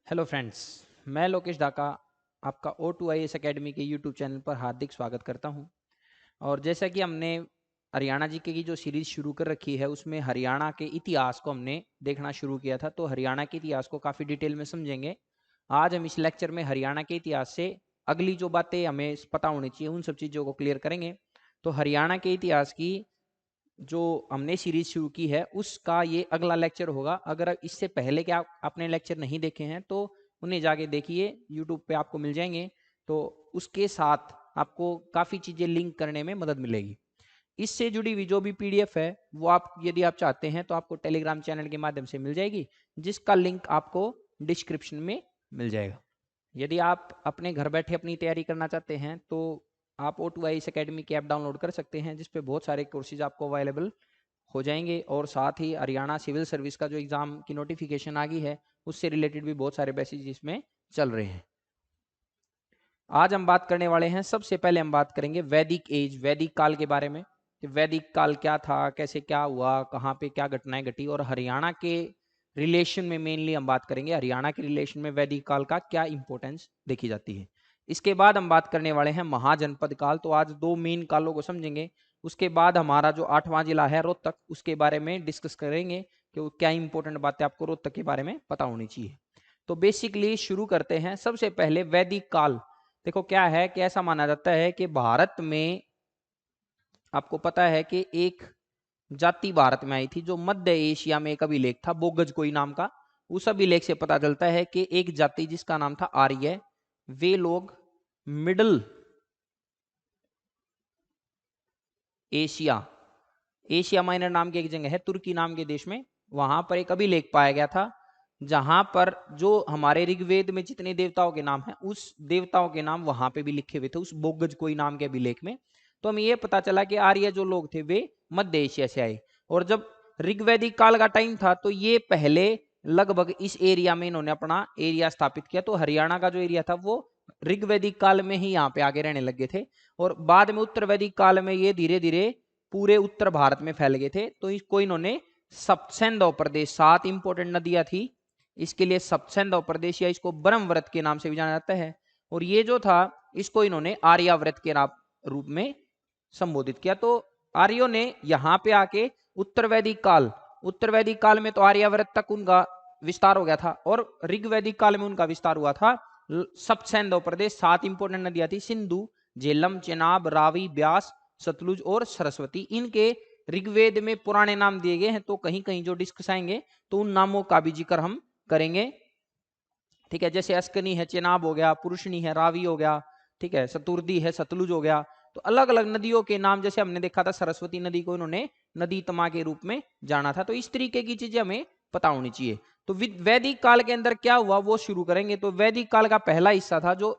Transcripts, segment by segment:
Hello friends, मैं लोकेश डाका आपका O2IAS एकेडमी के यूट्यूब चैनल पर हार्दिक स्वागत करता हूं। और जैसा कि हमने हरियाणा जीके की जो सीरीज शुरू कर रखी है उसमें हरियाणा के इतिहास को हमने देखना शुरू किया था, तो हरियाणा के इतिहास को काफ़ी डिटेल में समझेंगे। आज हम इस लेक्चर में हरियाणा के इतिहास से अगली जो बातें हमें पता होनी चाहिए उन सब चीज़ों को क्लियर करेंगे। तो हरियाणा के इतिहास की जो हमने सीरीज शुरू की है उसका ये अगला लेक्चर होगा। अगर इससे पहले के आपने लेक्चर नहीं देखे हैं तो उन्हें जाके देखिए, यूट्यूब पे आपको मिल जाएंगे। तो उसके साथ आपको काफ़ी चीज़ें लिंक करने में मदद मिलेगी। इससे जुड़ी हुई जो भी पीडीएफ है वो आप यदि आप चाहते हैं तो आपको टेलीग्राम चैनल के माध्यम से मिल जाएगी, जिसका लिंक आपको डिस्क्रिप्शन में मिल जाएगा। यदि आप अपने घर बैठे अपनी तैयारी करना चाहते हैं तो आप O2IAS एकेडमी की ऐप डाउनलोड कर सकते हैं, जिस पे बहुत सारे कोर्सेज आपको अवेलेबल हो जाएंगे। और साथ ही हरियाणा सिविल सर्विस का जो एग्ज़ाम की नोटिफिकेशन आ गई है उससे रिलेटेड भी बहुत सारे मैसेज इसमें चल रहे हैं। आज हम बात करने वाले हैं, सबसे पहले हम बात करेंगे वैदिक एज, वैदिक काल के बारे में कि वैदिक काल क्या था, कैसे क्या हुआ, कहाँ पे क्या घटनाएं घटी, और हरियाणा के रिलेशन में मेनली हम बात करेंगे हरियाणा के रिलेशन में वैदिक काल का क्या इंपॉर्टेंस देखी जाती है। इसके बाद हम बात करने वाले हैं महाजनपद काल। तो आज दो मेन कालों को समझेंगे। उसके बाद हमारा जो 8वां जिला है रोहतक, उसके बारे में डिस्कस करेंगे कि वो क्या इंपॉर्टेंट बातें आपको रोहतक के बारे में पता होनी चाहिए। तो बेसिकली शुरू करते हैं। सबसे पहले वैदिक काल। देखो क्या है कि ऐसा माना जाता है कि भारत में, आपको पता है कि एक जाति भारत में आई थी जो मध्य एशिया में एक अभिलेख था, बोगज कोई नाम का। उस अभिलेख से पता चलता है कि एक जाति जिसका नाम था आर्य, वे लोग मिडल एशिया, एशिया माइनर नाम की एक जगह है तुर्की नाम के देश में, वहां पर एक अभिलेख पाया गया था जहां पर जो हमारे ऋग्वेद में जितने देवताओं के नाम हैं उस देवताओं के नाम वहां पे भी लिखे हुए थे उस बोगज कोई नाम के अभिलेख में। तो हमें यह पता चला कि आर्य जो लोग थे वे मध्य एशिया से आए। और जब ऋग्वैदिक काल का टाइम था तो ये पहले लगभग इस एरिया में इन्होंने अपना एरिया स्थापित किया। तो हरियाणा का जो एरिया था वो ऋग्वैदिक काल में ही यहाँ पे आगे रहने लगे थे। और बाद में उत्तर वैदिक काल में ये धीरे धीरे पूरे उत्तर भारत में फैल गए थे। तो इसको इन्होंने सप्तसेंधव प्रदेश, 7 इंपोर्टेंट नदियां थी, इसके लिए सप्तसेंधव प्रदेश या इसको ब्रह्मव्रत के नाम से भी जाना जाता है। और ये जो था इसको इन्होंने आर्याव्रत के रूप में संबोधित किया। तो आर्यों ने यहाँ पे आके उत्तर वैदिक काल में तो आर्याव्रत तक उनका विस्तार हो गया था, और ऋग्वैदिक काल में उनका विस्तार हुआ था सप्तसेंधव प्रदेश। 7 इंपोर्टेंट नदियां थी, सिंधु, झेलम, चेनाब, रावी, ब्यास, सतलुज और सरस्वती। इनके ऋग्वेद में पुराने नाम दिए गए हैं, तो कहीं कहीं जो डिस्कस आएंगे तो उन नामों का भी जिक्र हम करेंगे। ठीक है, जैसे अस्कनी है, चेनाब हो गया, पुरुषनी है, रावी हो गया, ठीक है, सतुर्दी है, सतलुज हो गया। तो अलग अलग नदियों के नाम, जैसे हमने देखा था सरस्वती नदी को इन्होंने नदी तमा के रूप में जाना था। तो इस तरीके की चीजें हमें पता होनी चाहिए। तो वैदिक काल के अंदर क्या हुआ वो शुरू करेंगे। तो वैदिक काल का पहला हिस्सा था जो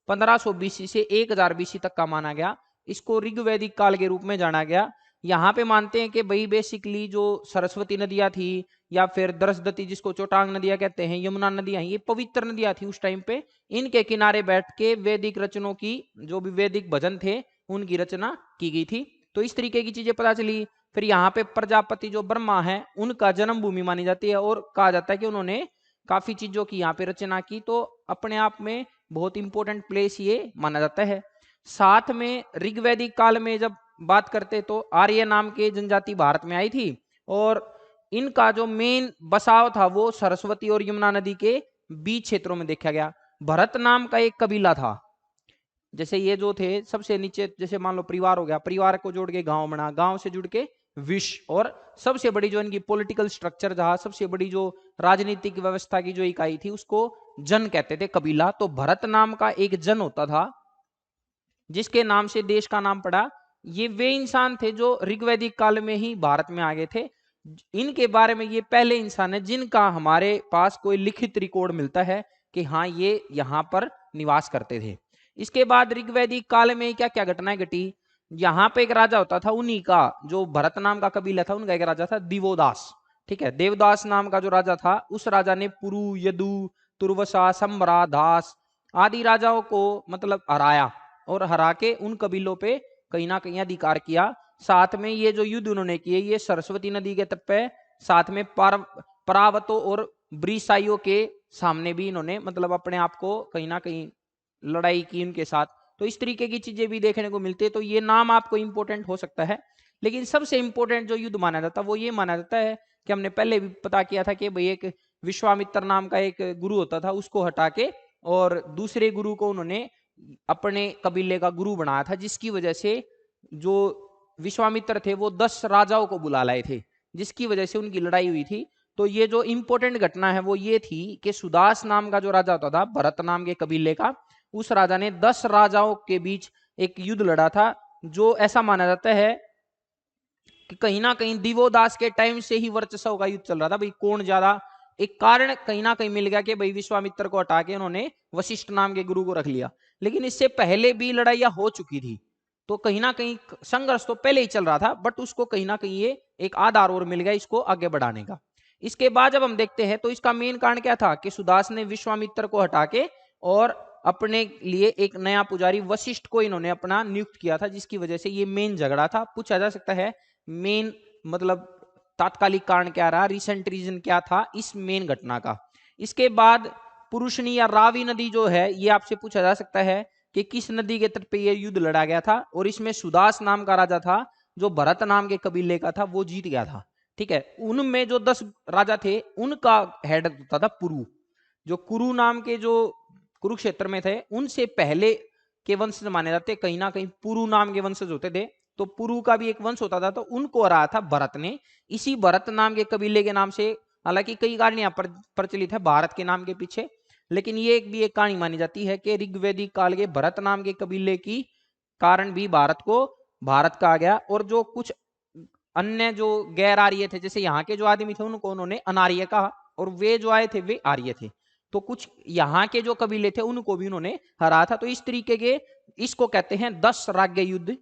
1500 बीसी से 1000 बीसी तक का माना गया, इसको ऋग्वैदिक काल के रूप में जाना गया। यहाँ पे मानते हैं कि भाई बेसिकली जो सरस्वती नदियां थी या फिर दरसदती जिसको चोटांग नदियां कहते हैं, यमुना नदियां, ये पवित्र नदियां थी उस टाइम पे। इनके किनारे बैठ के वैदिक रचनों की, जो भी वैदिक भजन थे उनकी रचना की गई थी। तो इस तरीके की चीजें पता चली। फिर यहाँ पे प्रजापति जो ब्रह्मा है उनका जन्मभूमि मानी जाती है, और कहा जाता है कि उन्होंने काफी चीजों की यहाँ पे रचना की। तो अपने आप में बहुत इंपॉर्टेंट प्लेस ये माना जाता है। साथ में ऋग्वैदिक काल में जब बात करते तो आर्य नाम के जनजाति भारत में आई थी, और इनका जो मेन बसाव था वो सरस्वती और यमुना नदी के बीच क्षेत्रों में देखा गया। भरत नाम का एक कबीला था। जैसे ये जो थे सबसे नीचे, जैसे मान लो परिवार हो गया, परिवार को जोड़ के गांव बना, गांव से जुड़ के विश्व, और सबसे बड़ी जो इनकी पॉलिटिकल स्ट्रक्चर था, सबसे बड़ी जो राजनीतिक व्यवस्था की जो इकाई थी उसको जन कहते थे, कबीला। तो भरत नाम का एक जन होता था जिसके नाम से देश का नाम पड़ा। ये वे इंसान थे जो ऋग्वैदिक काल में ही भारत में आ गए थे। इनके बारे में ये पहले इंसान है जिनका हमारे पास कोई लिखित रिकॉर्ड मिलता है कि हाँ ये यहाँ पर निवास करते थे। इसके बाद ऋग्वैदिक काल में क्या क्या घटनाएं घटी। यहाँ पे एक राजा होता था, उन्हीं का जो भरत नाम का कबीला था उनका एक राजा था दिवोदास। ठीक है, देवदास नाम का जो राजा था उस राजा ने पुरु, यदु, तुर्वसा, सम्रा, दास आदि राजाओं को मतलब हराया, और हरा के उन कबीलों पे कहीं ना कहीं अधिकार किया। साथ में ये जो युद्ध उन्होंने किए ये सरस्वती नदी के तट पे, साथ में परावतों और ब्रिसाइयों के सामने भी इन्होंने मतलब अपने आप को कहीं ना कहीं लड़ाई की उनके साथ। तो इस तरीके की चीजें भी देखने को मिलती है। तो ये नाम आपको इंपॉर्टेंट हो सकता है, लेकिन सबसे इंपॉर्टेंट जो युद्ध माना जाता है वो ये माना जाता है कि हमने पहले भी पता किया था कि भाई एक विश्वामित्र नाम का एक गुरु होता था, उसको हटा के और दूसरे गुरु को उन्होंने अपने कबीले का गुरु बनाया था, जिसकी वजह से जो विश्वामित्र थे वो 10 राजाओं को बुला लाए थे, जिसकी वजह से उनकी लड़ाई हुई थी। तो ये जो इंपॉर्टेंट घटना है वो ये थी कि सुदास नाम का जो राजा होता था भरत नाम के कबीले का, उस राजा ने 10 राजाओं के बीच एक युद्ध लड़ा था, जो ऐसा माना जाता है कि कहीं ना कहीं दिवोदास के टाइम से ही वर्चस्व का युद्ध चल रहा था, भाई कौन ज्यादा। एक कारण कहीं ना कहीं मिल गया कि भाई विश्वामित्र को हटा के उन्होंने वशिष्ठ नाम के गुरु को रख लिया, लेकिन इससे पहले भी लड़ाइयां हो चुकी थी। तो कहीं ना कहीं संघर्ष तो पहले ही चल रहा था, बट उसको कहीं ना कहीं ये एक आधार और मिल गया इसको आगे बढ़ाने का। इसके बाद जब हम देखते हैं तो इसका मेन कारण क्या था कि सुदास ने विश्वामित्र को हटा के और अपने लिए एक नया पुजारी वशिष्ठ को इन्होंने अपना नियुक्त किया था, जिसकी वजह से ये मेन झगड़ा था। पूछा जा सकता है मेन मतलब तात्कालिक कारण क्या रहा, रिसेंट रीजन क्या था इस मेन घटना का। इसके बाद पुरुषनी या रावी नदी जो है, ये आपसे पूछा जा सकता है कि किस नदी के तट पे ये युद्ध लड़ा गया था, और इसमें सुदास नाम का राजा था जो भरत नाम के कबीले का था, वो जीत गया था। ठीक है, उनमें जो 10 राजा थे उनका हेड होता था पुरु। जो कुरु नाम के जो कुरुक्षेत्र में थे उनसे पहले के वंश माने जाते, कहीं ना कहीं पुरु नाम के वंशज होते थे। तो पुरु का भी एक वंश होता था, तो उनको हराया था भरत ने, इसी भरत नाम के कबीले के नाम से। हालांकि कई कहानियां प्रचलित है भारत के नाम के पीछे, लेकिन ये भी एक कहानी मानी जाती है कि ऋग्वेदिक काल के भरत नाम के कबीले की कारण भी भारत को भारत कहा गया। और जो कुछ अन्य जो गैर आर्य थे, जैसे यहाँ के जो आदमी थे उनको उन्होंने अनार्य कहा, और वे जो आए थे वे आर्य थे। तो कुछ यहाँ के जो कबीले थे उनको भी उन्होंने हरा था। तो इस तरीके के इसको कहते हैं 10 राज्य युद्ध।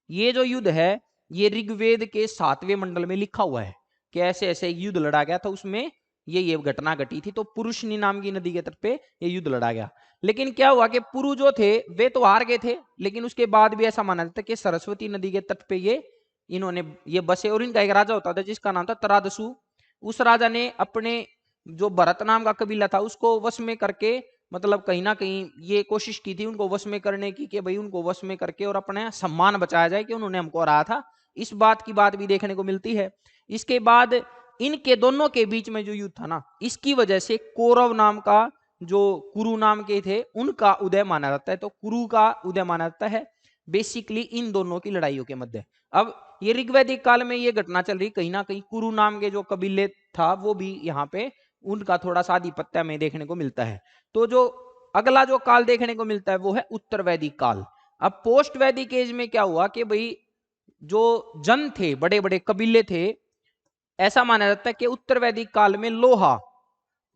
ये जो युद्ध है ये ऋग्वेद के 7वें मंडल में लिखा हुआ है कि ऐसे ऐसे एक युद्ध लड़ा गया था, उसमें ये घटना घटी थी। तो पुरुषनी नाम की नदी के तट पे ये युद्ध लड़ा गया। लेकिन क्या हुआ कि पुरु जो थे वे तो हार गए थे, लेकिन उसके बाद भी ऐसा माना जाता है कि सरस्वती नदी के तट पे ये इन्होंने ये बसे, और इनका एक राजा होता था जिसका नाम था तरादसु। उस राजा ने अपने जो भरत नाम का कबीला था उसको वश में करके, मतलब कहीं ना कहीं ये कोशिश की थी उनको वश में करने की कि भाई उनको वश में करके और अपना सम्मान बचाया जाए कि उन्होंने हमको हराया था। इस बात की बात भी देखने को मिलती है। इसके बाद इनके दोनों के बीच में जो युद्ध था ना, इसकी वजह से कौरव नाम का जो कुरु नाम के थे उनका उदय माना जाता है। तो कुरु का उदय माना जाता है बेसिकली इन दोनों की लड़ाइयों के मध्य। अब ये ऋग्वैदिक काल में ये घटना चल रही, कहीं ना कहीं कुरु नाम के जो कबीले था वो भी यहाँ पे उनका थोड़ा सा आधिपत्य में देखने को मिलता है। तो जो अगला जो काल देखने को मिलता है वो है उत्तर वैदिक काल। अब पोस्ट वैदिक एज में क्या हुआ कि भाई जो जन थे, बड़े बड़े कबीले थे, ऐसा माना जाता है कि उत्तर वैदिक काल में लोहा,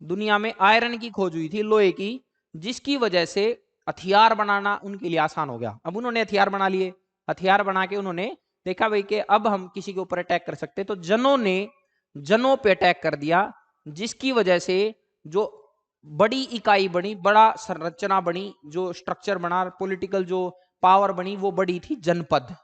दुनिया में आयरन की खोज हुई थी, लोहे की, जिसकी वजह से हथियार बनाना उनके लिए आसान हो गया। अब उन्होंने हथियार बना लिए, हथियार बना के उन्होंने देखा भाई कि अब हम किसी के ऊपर अटैक कर सकते। तो जनों ने जनों पे अटैक कर दिया, जिसकी वजह से जो बड़ी इकाई बनी, बड़ा संरचना बनी, जो स्ट्रक्चर बना, पॉलिटिकल जो पावर बनी वो बड़ी थी जनपद।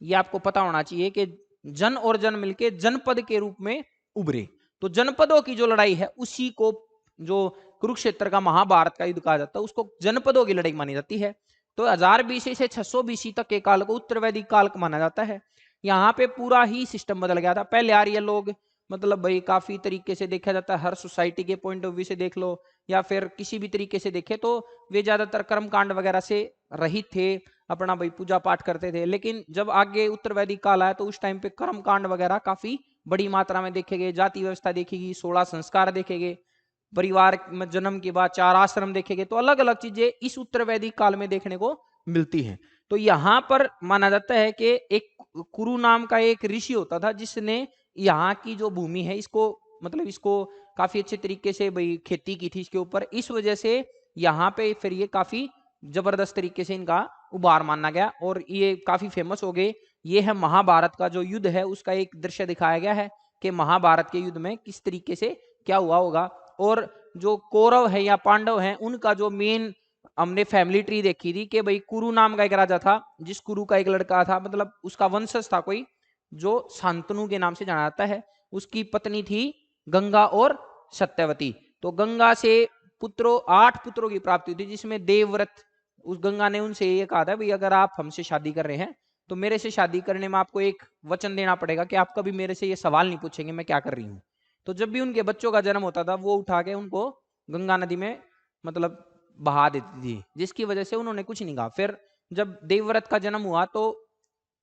ये आपको पता होना चाहिए कि जन और जन मिलके जनपद के रूप में उभरे। तो जनपदों की जो लड़ाई है उसी को जो कुरुक्षेत्र का महाभारत का युद्ध कहा जाता है उसको जनपदों की लड़ाई मानी जाती है। तो 1000 बीसी से 600 बीसी तक के काल को उत्तर वैदिक काल माना जाता है। यहाँ पे पूरा ही सिस्टम बदल गया था। पहले आर्य लोग मतलब भाई काफी तरीके से देखा जाता है, हर सोसाइटी के पॉइंट ऑफ व्यू से देख लो या फिर किसी भी तरीके से देखे तो वे ज्यादातर कर्म कांड वगैरह से रहित थे, अपना भाई पूजा पाठ करते थे। लेकिन जब आगे उत्तर वैदिक काल आया तो उस टाइम पे कर्म कांड वगैरह काफी बड़ी मात्रा में देखे गए, जाति व्यवस्था देखेगी, 16 संस्कार देखे गए, परिवार में जन्म के बाद 4 आश्रम देखे गए। तो अलग अलग चीजें इस उत्तर वैदिक काल में देखने को मिलती हैं। तो यहाँ पर माना जाता है कि एक कुरु नाम का एक ऋषि होता था जिसने यहाँ की जो भूमि है इसको मतलब इसको काफी अच्छे तरीके से भाई खेती की थी इसके ऊपर। इस वजह से यहाँ पे फिर ये काफी जबरदस्त तरीके से इनका उभार माना गया और ये काफी फेमस हो गए। ये है महाभारत का जो युद्ध है उसका एक दृश्य दिखाया गया है कि महाभारत के युद्ध में किस तरीके से क्या हुआ होगा। और जो कौरव है या पांडव हैं उनका जो मेन हमने फैमिली ट्री देखी थी कि भाई कुरु नाम का एक राजा था, जिस कुरु का एक लड़का था, मतलब उसका वंशज था कोई जो शांतनु के नाम से जाना जाता है। उसकी पत्नी थी गंगा और सत्यवती। तो गंगा से 8 पुत्रों की प्राप्ति हुई थी, जिसमें देवव्रत, उस गंगा ने उनसे ये कहा था भाई अगर आप हमसे शादी कर रहे हैं तो मेरे से शादी करने में आपको एक वचन देना पड़ेगा कि आप कभी मेरे से ये सवाल नहीं पूछेंगे मैं क्या कर रही हूँ। तो जब भी उनके बच्चों का जन्म होता था वो उठा के उनको गंगा नदी में मतलब बहा देती थी, जिसकी वजह से उन्होंने कुछ नहीं कहा। फिर जब देवव्रत का जन्म हुआ तो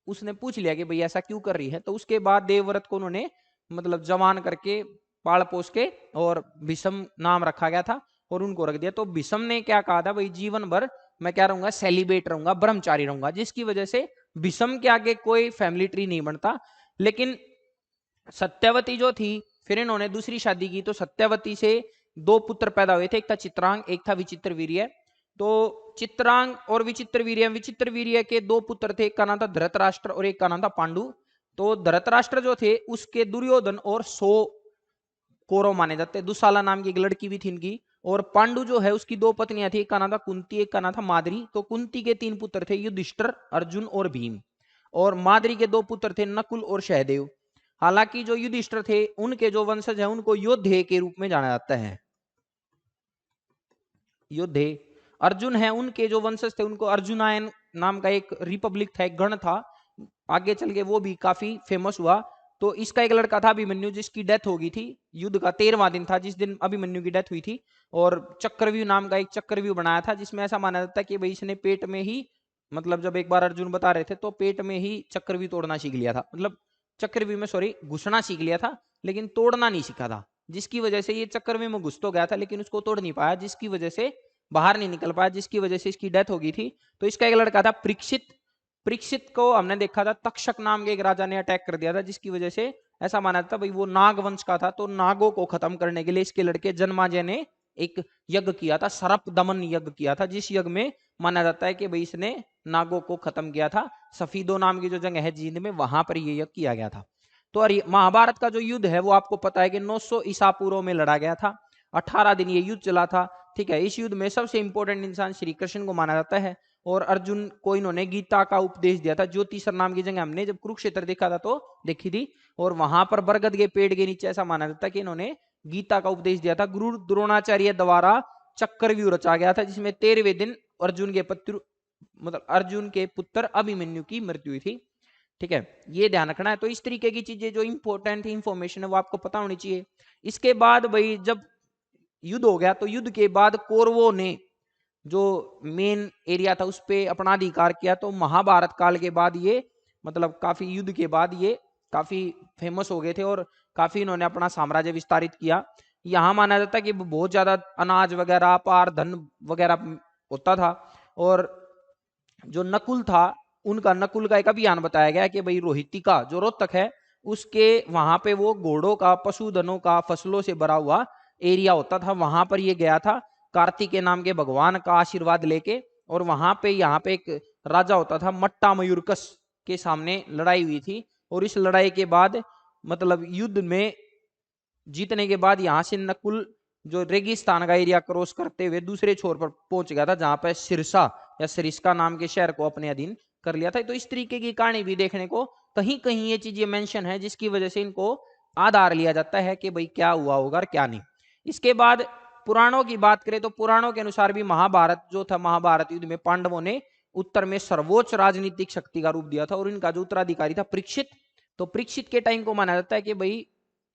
उसने पूछ लिया कि भाई ऐसा क्यों कर रही है, तो उसके बाद देवव्रत को उन्होंने मतलब जवान करके पाल पोस के और भीष्म नाम रखा गया था और उनको रख दिया। तो भीष्म ने क्या कहा था भाई जीवन भर मैं क्या रहूंगा, सेलिब्रेट रहूंगा, ब्रह्मचारी रहूंगा, जिसकी वजह से भीष्म के आगे कोई फैमिली ट्री नहीं बनता। लेकिन सत्यवती जो थी फिर इन्होंने दूसरी शादी की, तो सत्यवती से 2 पुत्र पैदा हुए थे, एक था चित्रांग एक था विचित्र वीर्य। तो चित्रांग और विचित्र वीर्य के 2 पुत्र थे, एक का नाम था धृतराष्ट्र और एक का नाम था पांडु। तो धृतराष्ट्र जो थे उसके दुर्योधन और 100 कौरव माने जाते। दुशाला नाम की एक लड़की भी थी इनकी। और पांडु जो है उसकी 2 पत्नियां थी, एक का नाम था कुंती एक का नाम था माद्री। तो कुंती के 3 पुत्र थे, युधिष्ठिर, अर्जुन और भीम। और माद्री के 2 पुत्र थे, नकुल और सहदेव। हालांकि जो युधिष्ठिर थे उनके जो वंशज है उनको योद्धे के रूप में जाना जाता है, योद्धे। अर्जुन है उनके जो वंशज थे उनको अर्जुनायन नाम का एक रिपब्लिक था, एक गण था, आगे चल के वो भी काफी फेमस हुआ। तो इसका एक लड़का था अभिमन्यु जिसकी डेथ हो गई थी, युद्ध का 13वां दिन था जिस दिन अभिमन्यु की डेथ हुई थी। और चक्रव्यूह नाम का एक चक्रव्यूह बनाया था, जिसमें ऐसा माना जाता है कि भाई इसने पेट में ही मतलब जब एक बार अर्जुन बता रहे थे तो पेट में ही चक्रव्यूह तोड़ना सीख लिया था, मतलब चक्रव्यूह में सॉरी घुसना सीख लिया था लेकिन तोड़ना नहीं सीखा था, जिसकी वजह से ये चक्रव्यूह में घुस तो गया था लेकिन उसको तोड़ नहीं पाया, जिसकी वजह से बाहर नहीं निकल पाया, जिसकी वजह से इसकी डेथ हो गई थी। तो इसका एक लड़का था परीक्षित। परीक्षित को हमने देखा था तक्षक नाम के एक राजा ने अटैक कर दिया था, जिसकी वजह से ऐसा माना था भाई वो नाग वंश का था। तो नागों को खत्म करने के लिए इसके लड़के जन्माजय ने एक यज्ञ किया था, सर्प दमन यज्ञ किया था, जिस यज्ञ में माना जाता है कि भाई इसने नागों को खत्म किया था। सफीदो नाम की जो जगह है जींद में, वहां पर ये यज्ञ किया गया था। तो महाभारत का जो युद्ध है वो आपको पता है कि 900 ईसा पूर्व में लड़ा गया था, 18 दिन ये युद्ध चला था। ठीक है, इस युद्ध में सबसे इंपॉर्टेंट इंसान श्री कृष्ण को माना जाता है और अर्जुन को इन्होंने गीता का उपदेश दिया था। ज्योतिषर नाम की जगह हमने जब कुरुक्षेत्र देखा था तो देखी थी, और वहां पर बरगद के पेड़ के नीचे ऐसा माना जाता है कि इन्होंने गीता का उपदेश दिया था। गुरु द्रोणाचार्य द्वारा चक्रव्यूह रचा गया था, जिसमें 13वें दिन अर्जुन के अर्जुन के पुत्र अभिमन्यु की मृत्यु हुई थी। ठीक है, ये ध्यान रखना है। तो इस तरीके की चीजें जो इंपॉर्टेंट इंफॉर्मेशन है वो आपको पता होनी चाहिए। इसके बाद भाई जब युद्ध हो गया तो युद्ध के बाद कौरवों ने जो मेन एरिया था उस पर अपना अधिकार किया। तो महाभारत काल के बाद ये मतलब काफी युद्ध के बाद ये काफी फेमस हो गए थे और काफी इन्होंने अपना साम्राज्य विस्तारित किया। यहाँ माना जाता है कि बहुत ज्यादा अनाज वगैरह पार धन वगैरह होता था। और जो नकुल था उनका नकुल का एक अभियान बताया गया कि भाई रोहितिका जो रोहतक है उसके वहां पे वो घोड़ों का, पशुधनों का, फसलों से भरा हुआ एरिया होता था, वहां पर ये गया था कार्तिकेय नाम के भगवान का आशीर्वाद लेके। और वहां पे यहाँ पे एक राजा होता था मट्टा मयूरकस के सामने लड़ाई हुई थी। और इस लड़ाई के बाद मतलब युद्ध में जीतने के बाद यहाँ से नकुल जो रेगिस्तान का एरिया क्रॉस करते हुए दूसरे छोर पर पहुंच गया था, जहां पर सिरसा या सरिस्का नाम के शहर को अपने अधीन कर लिया था। तो इस तरीके की कहानी भी देखने को कहीं कहीं ये चीजें मेंशन है, जिसकी वजह से इनको आधार लिया जाता है कि भाई क्या हुआ होगा और क्या नहीं। इसके बाद पुराणों की बात करें तो पुराणों के अनुसार भी महाभारत जो था, महाभारत युद्ध में पांडवों ने उत्तर में सर्वोच्च राजनीतिक शक्ति का रूप दिया था और इनका जो उत्तराधिकारी था परीक्षित। तो परीक्षित के टाइम को माना जाता है कि भाई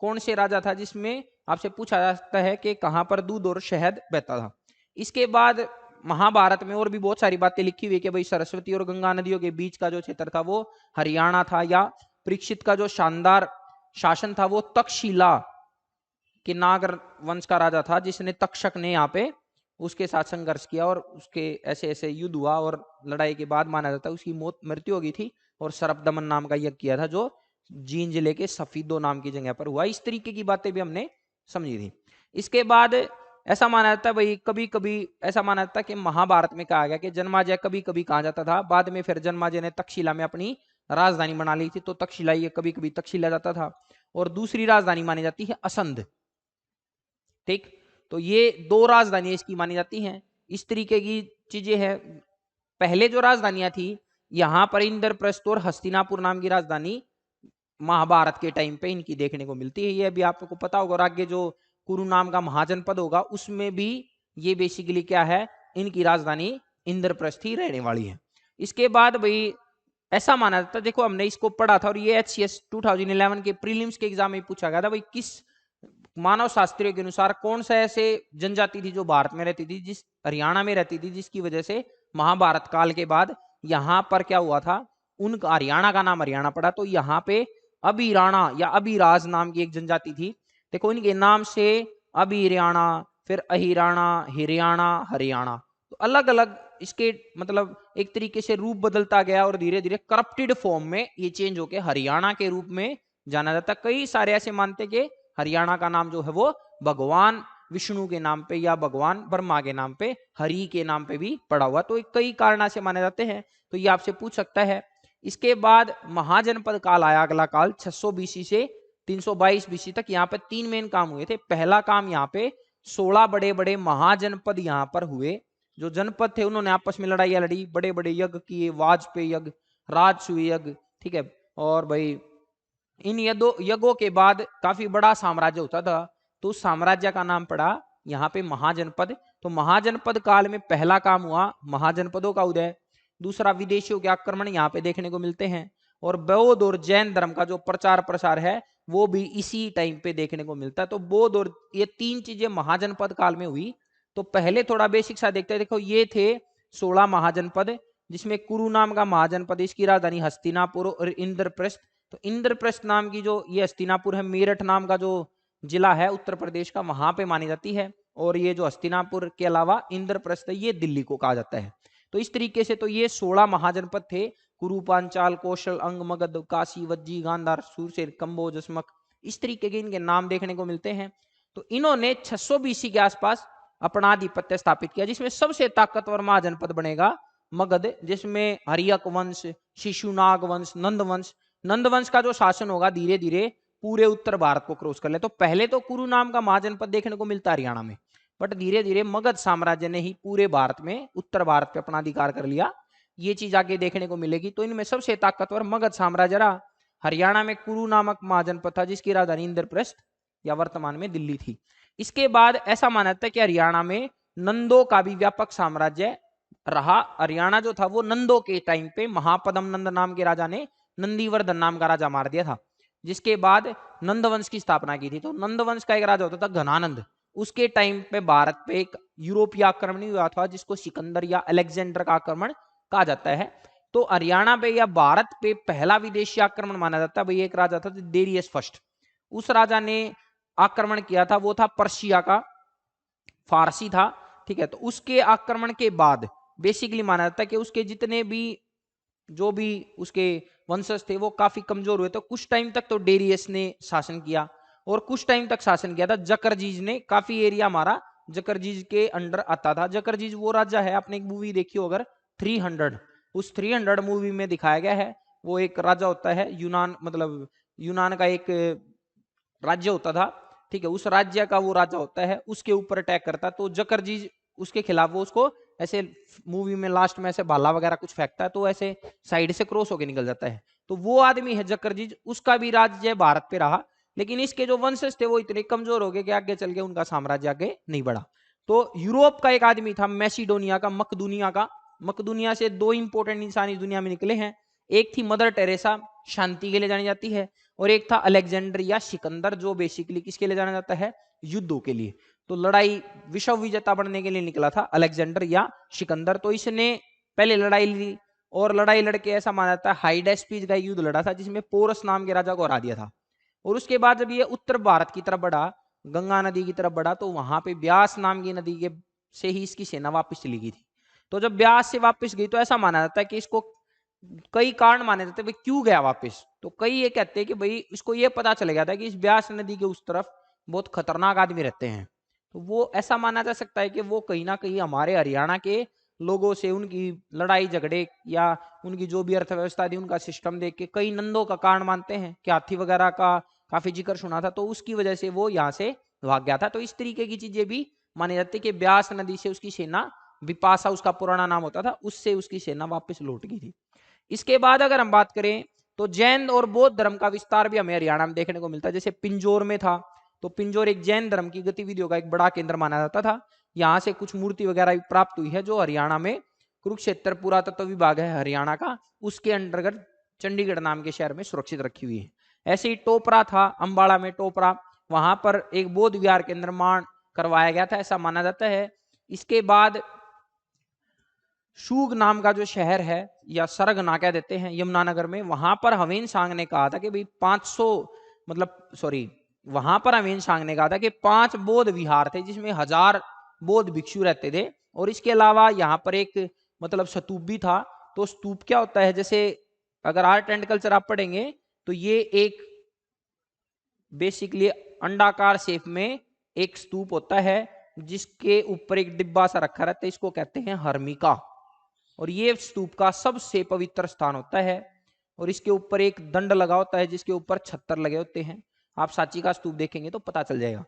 कौन से राजा था, जिसमें आपसे पूछा जा सकता है कि कहां पर दूध और शहद बहता था। इसके बाद महाभारत में और भी बहुत सारी बातें लिखी हुई कि भाई सरस्वती और गंगा नदियों के बीच का जो क्षेत्र था वो हरियाणा था, या परीक्षित का जो शानदार शासन था वो तक्षशिला कि नागर वंश का राजा था, जिसने तक्षक ने यहाँ पे उसके साथ संघर्ष किया और उसके ऐसे ऐसे युद्ध हुआ और लड़ाई के बाद माना जाता है उसकी मृत्यु हो गई थी। और सरपदमन नाम का यज्ञ किया था जो जींद जिले के सफीदो नाम की जगह पर हुआ। इस तरीके की बातें भी हमने समझी थी। इसके बाद ऐसा माना जाता है भाई, कभी कभी ऐसा माना जाता है कि महाभारत में कहा गया कि जन्माजय कभी कभी कहा जाता था, बाद में फिर जन्माजय ने तक्षशिला में अपनी राजधानी बना ली थी, तो तक्षशिला ये कभी कभी तक्षशिला जाता था। और दूसरी राजधानी मानी जाती है असंध। ठीक, तो ये 2 राजधानियां इसकी मानी जाती हैं। इस तरीके की चीजें हैं। पहले जो राजधानियां थी यहाँ पर इंद्रप्रस्थ और हस्तिनापुर नाम की राजधानी महाभारत के टाइम पे इनकी देखने को मिलती है, ये अभी आपको पता होगा। और आगे जो कुरु नाम का महाजनपद होगा, उसमें भी ये बेसिकली क्या है, इनकी राजधानी इंद्रप्रस्थ ही रहने वाली है। इसके बाद भाई ऐसा माना जाता है, देखो हमने इसको पढ़ा था और ये HCS 2011 के प्रीलिम्स के एग्जाम में पूछा गया था, भाई किस मानव शास्त्रियों के अनुसार कौन सा ऐसे जनजाति थी जो भारत में रहती थी, जिस हरियाणा में रहती थी, जिसकी वजह से महाभारत काल के बाद यहाँ पर क्या हुआ था, उनका हरियाणा का नाम हरियाणा पड़ा। तो यहाँ पे अभिराणा या अभिराज नाम की एक जनजाति थी। देखो इनके नाम से अभिराणा, फिर अहिराणा, हिरियाणा, हरियाणा, तो अलग अलग इसके मतलब एक तरीके से रूप बदलता गया और धीरे धीरे करप्टेड फॉर्म में ये चेंज होके हरियाणा के रूप में जाना जाता। कई सारे ऐसे मानते कि हरियाणा का नाम जो है वो भगवान विष्णु के नाम पे या भगवान ब्रह्मा के नाम पे, हरि के नाम पे भी पड़ा हुआ, तो कई कारण से माने जाते हैं। तो ये आपसे पूछ सकता है। इसके बाद महाजनपद काल आया, अगला काल 600 बीसी से 322 बीसी तक। यहाँ पे 3 मेन काम हुए थे। पहला काम यहाँ पे 16 बड़े बड़े महाजनपद यहाँ पर हुए। जो जनपद थे उन्होंने आपस में लड़ाइयाँ लड़ी, बड़े बड़े यज्ञ किए, वाजपेयी यज्ञ, राजसूय यज्ञ, ठीक है। और भाई इन यज्ञों के बाद काफी बड़ा साम्राज्य होता था, तो उस साम्राज्य का नाम पड़ा यहाँ पे महाजनपद। तो महाजनपद काल में पहला काम हुआ महाजनपदों का उदय। दूसरा, विदेशियों के आक्रमण यहाँ पे देखने को मिलते हैं। और बौद्ध और जैन धर्म का जो प्रचार प्रसार है वो भी इसी टाइम पे देखने को मिलता है। तो बौद्ध और ये 3 चीजें महाजनपद काल में हुई। तो पहले थोड़ा बेसिक सा देखते हैं। देखो ये थे 16 महाजनपद, जिसमें कुरु नाम का महाजनपद, इसकी राजधानी हस्तिनापुर और इंद्रप्रस्थ। तो इंद्रप्रस्थ नाम की जो ये हस्तिनापुर है, मेरठ नाम का जो जिला है उत्तर प्रदेश का, वहां पे मानी जाती है। और ये जो हस्तिनापुर के अलावा इंद्रप्रस्थ है, ये दिल्ली को कहा जाता है। तो इस तरीके से तो ये 16 महाजनपद थे। कुरु, पांचाल, कौशल, अंग, मगध, काशी, वज्जी, गांधार, सूरसेन, कंबोज, अस्मक, इस तरीके के इनके नाम देखने को मिलते हैं। तो इन्होंने 600 बीसी के आसपास अपना आधिपत्य स्थापित किया, जिसमें सबसे ताकतवर महाजनपद बनेगा मगध, जिसमें हरियक वंश, शिशुनाग वंश, नंद वंश, नंद वंश का जो शासन होगा धीरे धीरे पूरे उत्तर भारत को क्रॉस कर ले। तो पहले तो कुरु नाम का महाजनपद देखने को मिलता हरियाणा में, बट धीरे धीरे मगध साम्राज्य ने ही पूरे भारत में, उत्तर भारत पे अपना अधिकार कर लिया। ये चीज आगे देखने को मिलेगी। तो इनमें सबसे ताकतवर मगध साम्राज्य रहा। हरियाणा में कुरु नामक महाजनपद था, जिसकी राजधानी इंद्रप्रस्थ या वर्तमान में दिल्ली थी। इसके बाद ऐसा माना जाता है कि हरियाणा में नंदों का भी व्यापक साम्राज्य रहा। हरियाणा जो था वो नंदों के टाइम पे महापदम नंद नाम के राजा ने नंदीवर्धन नाम का राजा मार दिया था, जिसके बाद नंद वंश की स्थापना की थी। तो नंद वंश का एक राजा होता था घनानंद। उसके टाइम पे भारत पे एक यूरोपीय आक्रमण हुआ था, जिसको सिकंदर या अलेक्जेंडर का आक्रमण कहा जाता है। तो हरियाणा पे या भारत पे पहला विदेशी आक्रमण माना जाता है। भाई एक राजा था डेरियस फर्स्ट, उस राजा ने आक्रमण किया था, वो था पर्शिया का, फारसी था, ठीक है। तो उसके आक्रमण के बाद बेसिकली माना जाता है कि उसके जितने भी जो भी उसके वंशज थे वो काफी कमजोर हुए। तो कुछ टाइम तक तो डेरियस ने शासन किया और कुछ टाइम तक शासन किया था जकरजीज ने, काफी एरिया हमारा जकरजीज के अंडर आता था। जकरजीज वो राजा है, आपने एक मूवी देखी हो अगर 300, उस 300 मूवी में दिखाया गया है। वो एक राजा होता है यूनान, मतलब यूनान का एक राज्य होता था, ठीक है। उस राज्य का वो राजा होता है, उसके ऊपर अटैक करता है। तो जकरजीज उसके खिलाफ वो उसको ऐसे मूवी में लास्ट में ऐसे भाला वगैरह कुछ फेंकता है, तो ऐसे साइड से क्रॉस होके निकल जाता है। तो वो आदमी है जकरजीज, उसका भी राज्य भारत पे रहा। लेकिन इसके जो वंशज थे वो इतने कमजोर हो गए कि आगे चल के उनका साम्राज्य आगे नहीं बढ़ा। तो यूरोप का एक आदमी था मैसिडोनिया का, मकदूनिया का। मकदूनिया से 2 इंपोर्टेंट इंसान इस दुनिया में निकले हैं। एक थी मदर टेरेसा, शांति के लिए जानी जाती है, और एक था अलेक्जेंडर या सिकंदर, जो बेसिकली किसके लिए जाना जाता है, युद्धों के लिए। तो लड़ाई विश्व विजेता बनने के लिए निकला था अलेक्जेंडर या सिकंदर। तो इसने पहले लड़ाई ली और लड़ाई लड़के ऐसा माना जाता है हाइडेस्पीज का युद्ध लड़ा था, जिसमें पोरस नाम के राजा को हरा दिया था। और उसके बाद जब ये उत्तर भारत की तरफ बढ़ा, गंगा नदी की तरफ बढ़ा, तो वहां पे ब्यास नाम की नदी के से ही इसकी सेना वापस चली गई थी। तो जब ब्यास से वापस गई तो ऐसा माना जाता है कि इसको कई कारण माने जाते हैं भाई क्यों गया वापस। तो कई ये कहते हैं कि भाई इसको ये पता चल गया था कि इस ब्यास नदी के उस तरफ बहुत खतरनाक आदमी रहते हैं। तो वो ऐसा माना जा सकता है कि वो कहीं ना कहीं हमारे हरियाणा के लोगों से उनकी लड़ाई झगड़े या उनकी जो भी अर्थव्यवस्था थी उनका सिस्टम देख के कई नंदों का कारण मानते हैं कि हाथी वगैरह का काफी जिक्र सुना था, तो उसकी वजह से वो यहाँ से भाग गया था। तो इस तरीके की चीजें भी मानी जाती है कि ब्यास नदी से उसकी सेना, विपाशा उसका पुराना नाम होता था, उससे उसकी सेना वापस लौट गई थी। इसके बाद अगर हम बात करें तो जैन और बौद्ध धर्म का विस्तार भी हमें हरियाणा में देखने को मिलता है। जैसे पिंजौर में था, तो पिंजौर एक जैन धर्म की गतिविधियों का एक बड़ा केंद्र माना जाता था। यहाँ से कुछ मूर्ति वगैरह भी प्राप्त हुई है जो हरियाणा में कुरुक्षेत्र पुरातत्व विभाग है हरियाणा का, उसके अंतर्गत चंडीगढ़ नाम के शहर में सुरक्षित रखी हुई है। ऐसे ही टोपरा था, अंबाला में टोपरा, वहां पर एक बौद्ध विहार के निर्माण करवाया गया था, ऐसा माना जाता है। इसके बाद शूग नाम का जो शहर है या सरगना कह देते हैं यमुनानगर में, वहां पर हवेन सांग ने कहा था कि भाई 500 वहां पर हवेन सांग ने कहा था कि 5 बौद्ध विहार थे जिसमें 1000 बौद्ध भिक्षु रहते थे। और इसके अलावा यहाँ पर एक स्तूप भी था। तो स्तूप क्या होता है, जैसे अगर आर्ट एंड कल्चर आप पढ़ेंगे तो ये एक बेसिकली अंडाकार शेप में एक स्तूप होता है जिसके ऊपर एक डिब्बा सा रखा रहता है, इसको कहते हैं हर्मिका। और ये स्तूप का सबसे पवित्र स्थान होता है और इसके ऊपर एक दंड लगा होता है जिसके ऊपर 76 लगे होते हैं। आप सांची का स्तूप देखेंगे तो पता चल जाएगा।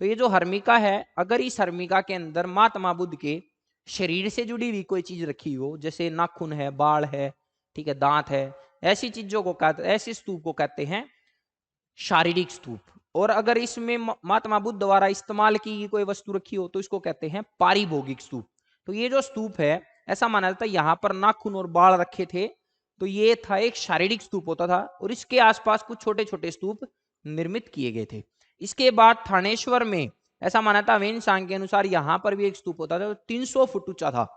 तो ये जो हर्मिका है, अगर इस हर्मिका के अंदर महात्मा बुद्ध के शरीर से जुड़ी हुई कोई चीज रखी हो, जैसे नाखून है, बाल है, ठीक है, दांत है, ऐसी चीजों को ऐसे स्तूप को कहते हैं शारीरिक स्तूप। और अगर इसमें महात्मा बुद्ध द्वारा इस्तेमाल की कोई वस्तु रखी हो तो इसको कहते हैं पारिभोगिक स्तूप। तो ये जो स्तूप है, ऐसा माना जाता है यहाँ पर नाखून और बाल रखे थे, तो ये था एक शारीरिक स्तूप होता था। और इसके आसपास कुछ छोटे छोटे स्तूप निर्मित किए गए थे। इसके बाद थानेश्वर में ऐसा माना था वेन सांग के अनुसार यहाँ पर भी एक स्तूप होता था, 300 फुट ऊंचा था।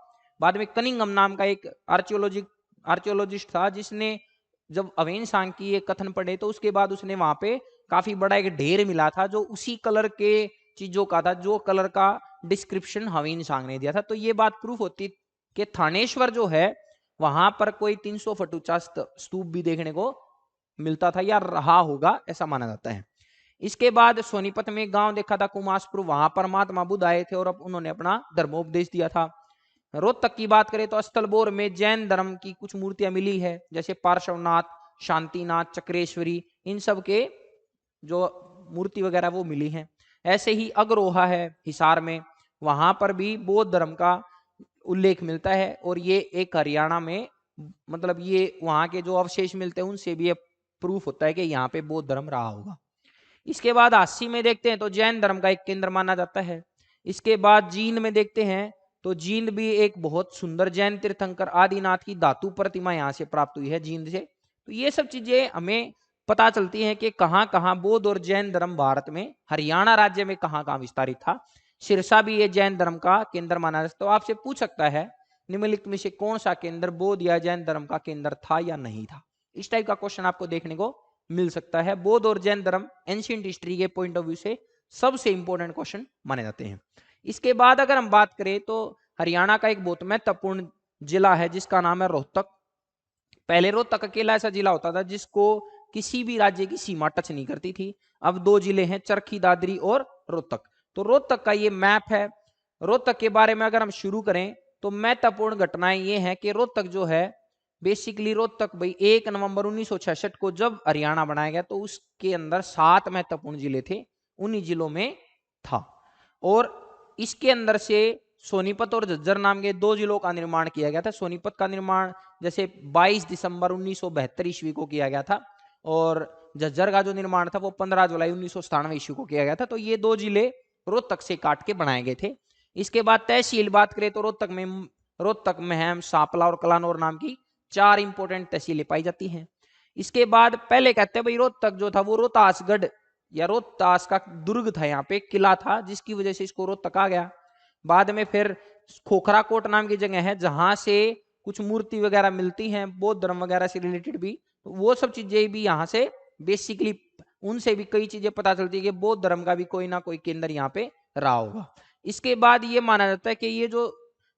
बाद में कनिंगम नाम का एक आर्कियोलॉजिस्ट था जिसने जब अवेन सांग की ये कथन पढ़े तो उसके बाद उसने वहां पे काफी बड़ा एक ढेर मिला था जो उसी कलर के चीजों का था, जो कलर का डिस्क्रिप्शन हवेन सांग ने दिया था। तो ये बात प्रूफ होती कि थानेश्वर जो है वहां पर कोई 300 फुट ऊंचा स्तूप भी देखने को मिलता था या रहा होगा, ऐसा माना जाता है। इसके बाद सोनीपत में एक गांव देखा था कुमासपुर, वहां पर महात्मा बुद्ध आए थे और अब उन्होंने अपना धर्मोपदेश दिया था। रोहतक की बात करें तो स्थलबोर में जैन धर्म की कुछ मूर्तियां मिली है, जैसे पार्श्वनाथ, शांतिनाथ, चक्रेश्वरी, इन सब के जो मूर्ति वगैरह वो मिली हैं। ऐसे ही अग्रोहा है हिसार में, वहां पर भी बौद्ध धर्म का उल्लेख मिलता है। और ये एक हरियाणा में ये वहां के जो अवशेष मिलते हैं उनसे भी ये प्रूफ होता है कि यहाँ पे बौद्ध धर्म रहा होगा। इसके बाद अस्सी में देखते हैं तो जैन धर्म का एक केंद्र माना जाता है। इसके बाद जींद में देखते हैं तो जींद भी एक बहुत सुंदर जैन तीर्थंकर आदिनाथ की धातु प्रतिमा यहाँ से प्राप्त हुई है जींद से। तो ये सब चीजें हमें पता चलती हैं कि कहाँ कहाँ बौद्ध और जैन धर्म भारत में, हरियाणा राज्य में कहाँ कहाँ विस्तारित था। सिरसा भी ये जैन धर्म का केंद्र माना जाता है। तो आपसे पूछ सकता है निम्नलिखित में से कौन सा केंद्र बौद्ध या जैन धर्म का केंद्र था या नहीं था। इस टाइप का क्वेश्चन आपको देखने को मिल सकता है। बौद्ध और जैन धर्म एंशिएंट हिस्ट्री के पॉइंट ऑफ व्यू से सबसे इंपॉर्टेंट क्वेश्चन माने जाते हैं। इसके बाद अगर हम बात करें तो हरियाणा का एक बहुत महत्वपूर्ण जिला है जिसका नाम है रोहतक। पहले रोहतक अकेला ऐसा जिला होता था जिसको किसी भी राज्य की सीमा टच नहीं करती थी। अब 2 जिले हैं, चरखी दादरी और रोहतक। तो रोहतक का ये मैप है। रोहतक के बारे में अगर हम शुरू करें तो महत्वपूर्ण घटनाएं ये हैं कि रोहतक जो है बेसिकली रोहतक 1 नवंबर 1966 को जब हरियाणा बनाया गया तो उसके अंदर 7 महत्वपूर्ण जिले थे, उन्हीं जिलों में था। और इसके अंदर से सोनीपत और झज्जर नाम के 2 जिलों का निर्माण किया गया था। सोनीपत का निर्माण जैसे 22 दिसंबर 1972 ईस्वी को किया गया था और झज्जर का जो निर्माण था वो 15 जुलाई 1997 ईस्वी को किया गया था। तो ये 2 जिले रोहतक से काट के बनाए गए थे। इसके बाद तहसील बात करें तो रोहतक, महम, सांपला और कलानौर नाम की 4 इंपोर्टेंट तहसीलें पाई जाती हैं। इसके बाद पहले कहते हैं भाई रोहतक जो था वो रोहतासगढ़ या रोहतास का दुर्ग था, यहाँ पे किला था जिसकी वजह से इसको रोहतक कहा गया। बाद में फिर खोखरा कोट नाम की जगह है जहां से कुछ मूर्ति वगैरह मिलती हैं बौद्ध धर्म वगैरह से रिलेटेड भी, तो वो सब चीजें भी यहाँ से बेसिकली उनसे भी कई चीजें पता चलती है कि बौद्ध धर्म का भी कोई ना कोई केंद्र यहाँ पे रहा होगा। इसके बाद ये माना जाता है कि ये जो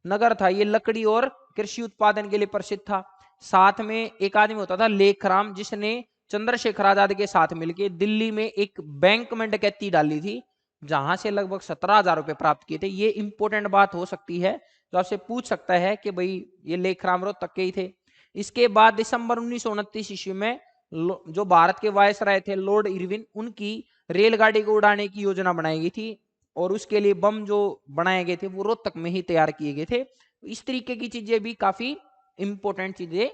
नगर था ये लकड़ी और कृषि उत्पादन के लिए प्रसिद्ध था। साथ में एक आदमी होता था लेखराम जिसने चंद्रशेखर आजाद के साथ मिलकर दिल्ली में एक बैंक में डकैती डाली थी जहां से लगभग 17,000 रुपए प्राप्त किए थे। ये इंपॉर्टेंट बात हो सकती है जो आपसे पूछ सकता है कि भाई ये लेखराम रोहतक के ही थे। इसके बाद दिसंबर 1929 ईस्वी में जो भारत के वायसराय थे लॉर्ड इरविन, उनकी रेलगाड़ी को उड़ाने की योजना बनाई गई थी और उसके लिए बम जो बनाए गए थे वो रोहतक में ही तैयार किए गए थे। इस तरीके की चीजें भी काफी इंपॉर्टेंट चीजें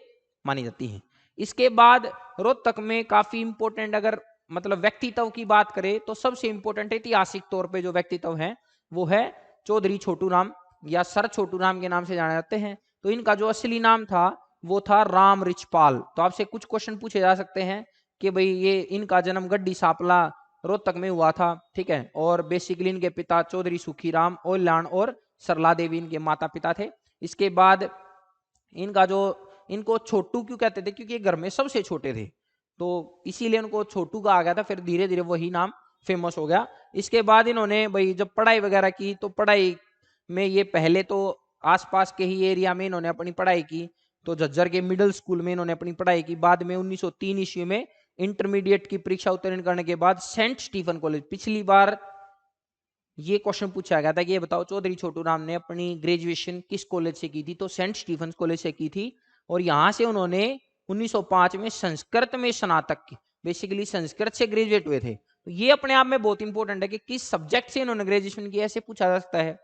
मानी जाती हैं। इसके बाद रोहतक में काफी इंपॉर्टेंट अगर मतलब व्यक्तित्व की बात करें तो सबसे इंपॉर्टेंट ऐतिहासिक तौर पे जो व्यक्तित्व है वो है चौधरी छोटू राम या सर छोटू राम के नाम से जाने जाते हैं। तो इनका जो असली नाम था वो था राम रिचपाल। तो आपसे कुछ क्वेश्चन पूछे जा सकते हैं कि भाई ये इनका जन्म गड्डी सापला रोहतक में हुआ था, ठीक है। और बेसिकली इनके पिता चौधरी सुखीराम ओलान और सरला देवी इनके माता पिता थे। इसके बाद इनका जो इनको छोटू क्यों कहते थे, क्योंकि ये घर में सबसे छोटे थे, तो इसीलिए उनको छोटू का आ गया था। फिर धीरे धीरे वही नाम फेमस हो गया। इसके बाद इन्होंने भाई जब पढ़ाई वगैरह की तो पढ़ाई में ये पहले तो आसपास के ही एरिया में इन्होंने अपनी पढ़ाई की, तो झज्जर के मिडिल स्कूल में इन्होंने अपनी पढ़ाई की। बाद में 1903 ईस्वी में इंटरमीडिएट की परीक्षा उत्तीर्ण करने के बाद सेंट स्टीफन कॉलेज, पिछली बार ये क्वेश्चन पूछा गया था कि ये बताओ चौधरी छोटू राम ने अपनी ग्रेजुएशन किस कॉलेज से की थी, तो सेंट स्टीफन कॉलेज से की थी। और यहां से उन्होंने 1905 में संस्कृत में स्नातक की, बेसिकली संस्कृत से ग्रेजुएट हुए थे। तो ये अपने आप में बहुत इंपॉर्टेंट है कि किस सब्जेक्ट से इन्होंने ग्रेजुएशन की, ऐसे पूछा जा सकता है।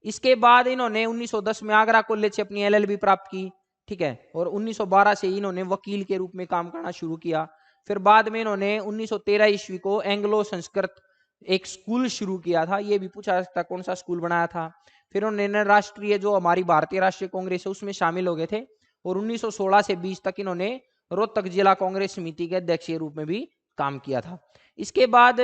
इसके बाद इन्होंने 1910 में आगरा कॉलेज से अपनी LLB प्राप्त की, ठीक है। और 1912 से इन्होंने वकील के रूप में काम करना शुरू किया। फिर बाद में इन्होंने 1913 ईस्वी को एंग्लो संस्कृत एक स्कूल शुरू किया था, ये भी पूछा जा सकता है कौन सा स्कूल बनाया था। फिर उन्होंने राष्ट्रीय जो हमारी भारतीय राष्ट्रीय कांग्रेस है उसमें शामिल हो गए थे। और 1916 से 20 तक इन्होंने रोहतक जिला कांग्रेस समिति के अध्यक्ष के रूप में भी काम किया था। इसके बाद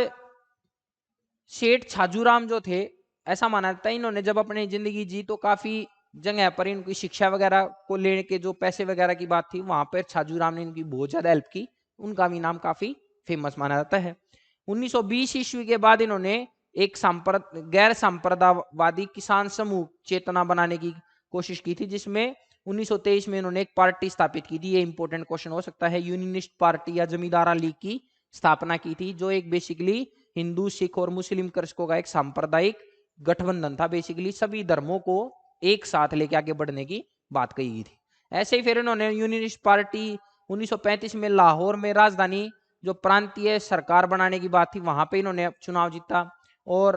सेठ छाजूराम जो थे, ऐसा माना जाता है इन्होंने जब अपनी जिंदगी जी तो काफी जगह पर इनकी शिक्षा वगैरह को लेने के जो पैसे वगैरह की बात थी वहां पर छाजूराम ने इनकी बहुत ज्यादा हेल्प की, उनका भी नाम काफी फेमस माना जाता है। 1920 ईस्वी के बाद इन्होंने एक गैर सांप्रदायवादी किसान समूह चेतना बनाने की कोशिश की थी, जिसमें 1923 में इन्होंने एक पार्टी स्थापित की थी। ये इंपॉर्टेंट क्वेश्चन हो सकता है। यूनियनिस्ट पार्टी या जमींदारा लीग की स्थापना की थी, जो एक बेसिकली हिंदू सिख और मुस्लिम कृषकों का एक सांप्रदायिक गठबंधन था। बेसिकली सभी धर्मों को एक साथ लेके आगे बढ़ने की बात कही गई थी। ऐसे ही फिर इन्होंने यूनियनिस्ट पार्टी 1935 में लाहौर में राजधानी जो प्रांतीय सरकार बनाने की बात थी वहां पे इन्होंने चुनाव जीता। और